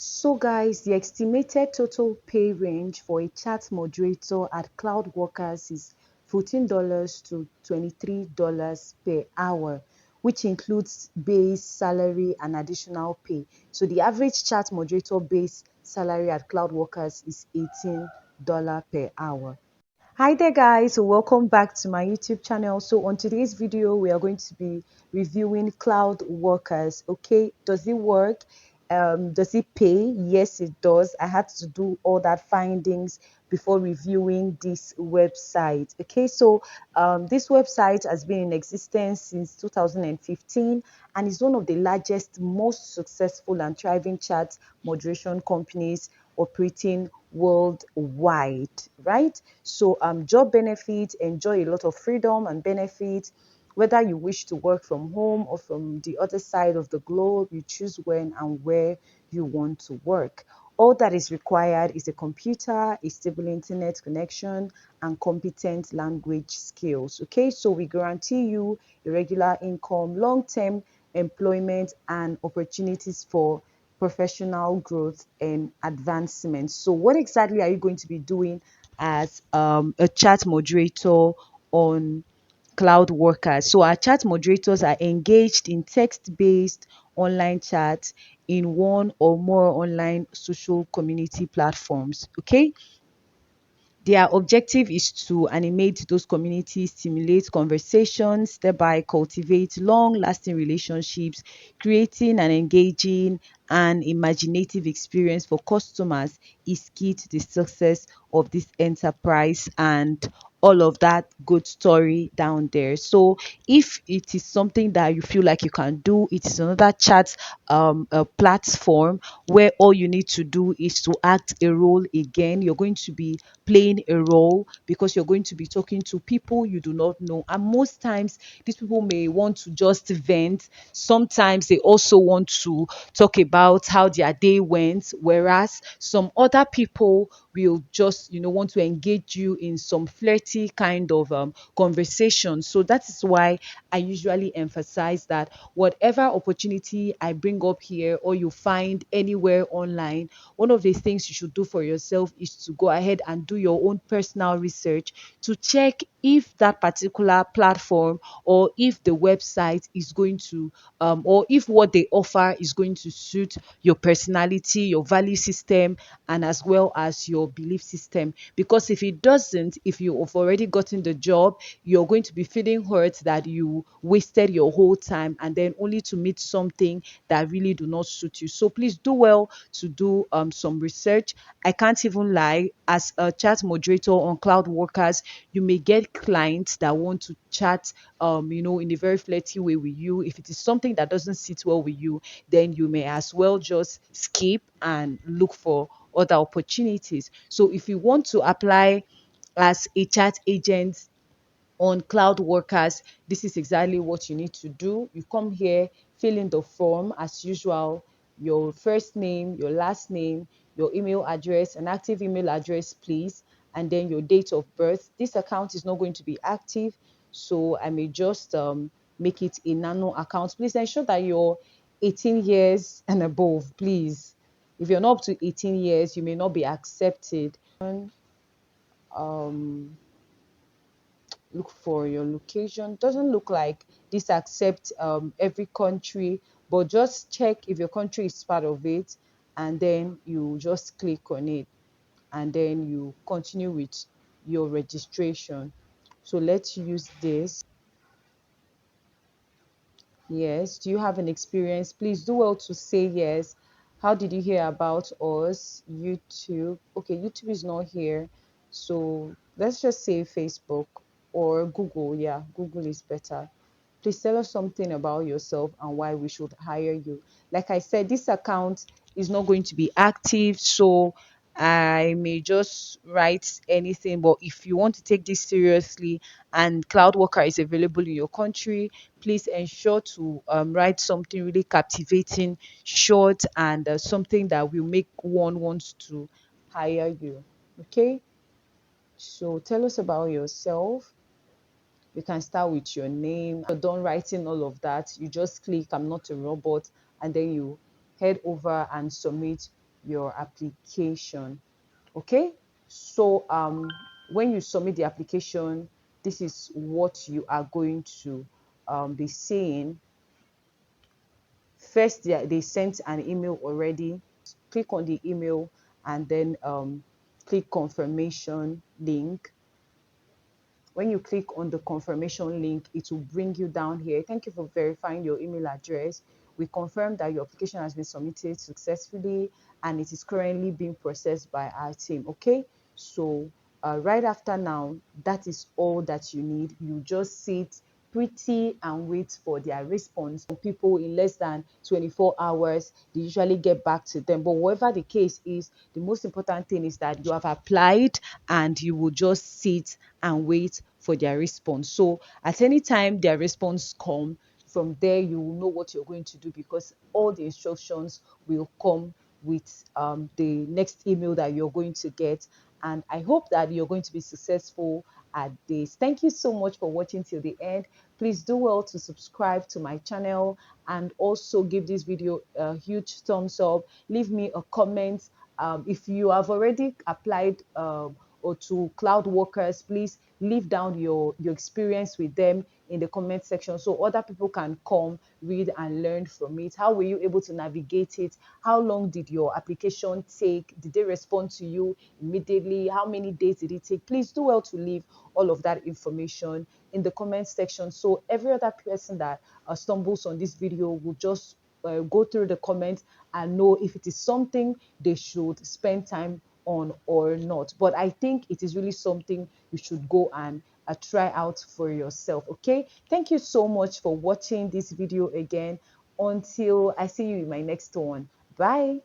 So guys, the estimated total pay range for a chat moderator at cloudworkers is $14 to $23 per hour, which includes base salary and additional pay. So the average chat moderator base salary at cloudworkers is $18 per hour. Hi there guys, welcome back to my YouTube channel. So on today's video we are going to be reviewing cloud workers. Okay, does it work? Does it pay? Yes, it does. I had to do all that findings before reviewing this website. Okay, so this website has been in existence since 2015 and is one of the largest, most successful and thriving chat moderation companies operating worldwide, right? So job benefits, enjoy a lot of freedom and benefits. Whether you wish to work from home or from the other side of the globe, you choose when and where you want to work. All that is required is a computer, a stable internet connection, and competent language skills. Okay, so we guarantee you a regular income, long-term employment, and opportunities for professional growth and advancement. So, what exactly are you going to be doing as a chat moderator on Cloud Workers? So, our chat moderators are engaged in text based online chat in one or more online social community platforms. Okay, their objective is to animate those communities, stimulate conversations, thereby cultivate long lasting relationships, creating an engaging and imaginative experience for customers is key to the success of this enterprise and all of that good story down there. So if it is something that you feel like you can do, it is another chat a platform where all you need to do is to act a role again. You're going to be playing a role because you're going to be talking to people you do not know. And most times, these people may want to just vent. Sometimes they also want to talk about how their day went, whereas some other people will just, want to engage you in some flirty kind of conversation. So that is why I usually emphasize that whatever opportunity I bring up here or you find anywhere online, one of the things you should do for yourself is to go ahead and do your own personal research to check if that particular platform or if the website is going to or if what they offer is going to suit your personality, your value system, and as well as your belief system. Because if it doesn't, if you have already gotten the job, you're going to be feeling hurt that you wasted your whole time and then only to meet something that really do not suit you. So please do well to do some research. I can't even lie, as a chat moderator on Cloud Workers, you may get clients that want to chat in a very flirty way with you. If it is something that doesn't sit well with you, then you may as well just skip and look for other opportunities. So if you want to apply as a chat agent on Cloud Workers, this is exactly what you need to do. You come here, fill in the form as usual, your first name, your last name, your email address, an active email address, please, and then your date of birth. This account is not going to be active, so I may just make it a nano account. Please ensure that you're 18 years and above, please. If you're not up to 18 years, you may not be accepted. Um, Look for your location. Doesn't look like this accepts every country, but just check if your country is part of it, and then you just click on it, and then you continue with your registration. So let's use this. Yes. Do you have an experience? Please do well to say yes. How did you hear about us? YouTube. Okay, YouTube is not here. So let's just say Facebook or Google. Yeah, Google is better. Please tell us something about yourself and why we should hire you. Like I said, this account is not going to be active, so I may just write anything. But if you want to take this seriously and Cloud Worker is available in your country, please ensure to write something really captivating, short, and something that will make one want to hire you. Okay, so tell us about yourself. You can start with your name. You're done writing all of that. You just click I'm not a robot, and then you head over and submit your application. Okay, so when you submit the application, this is what you are going to be saying. First, they sent an email already. Click on the email and then click confirmation link. When you click on the confirmation link, it will bring you down here. Thank you for verifying your email address. We confirm that your application has been submitted successfully and it is currently being processed by our team. Okay, so right after now, that is all that you need. You just sit pretty and wait for their response. Some people in less than 24 hours, they usually get back to them. But whatever the case is, the most important thing is that you have applied and you will just sit and wait for their response. So at any time their response come, from there you will know what you're going to do, because all the instructions will come with the next email that you're going to get. And I hope that you're going to be successful at this. Thank you so much for watching till the end. Please do well to subscribe to my channel and also give this video a huge thumbs up. Leave me a comment. If you have already applied or to cloud workers, please leave down your experience with them in the comment section so other people can come read and learn from it. How were you able to navigate it? How long did your application take? Did they respond to you immediately? How many days did it take? Please do well to leave all of that information in the comment section so every other person that stumbles on this video will just go through the comments and know if it is something they should spend time on or not. But I think it is really something you should go and try out for yourself. Okay, thank you so much for watching this video again. Until I see you in my next one. Bye.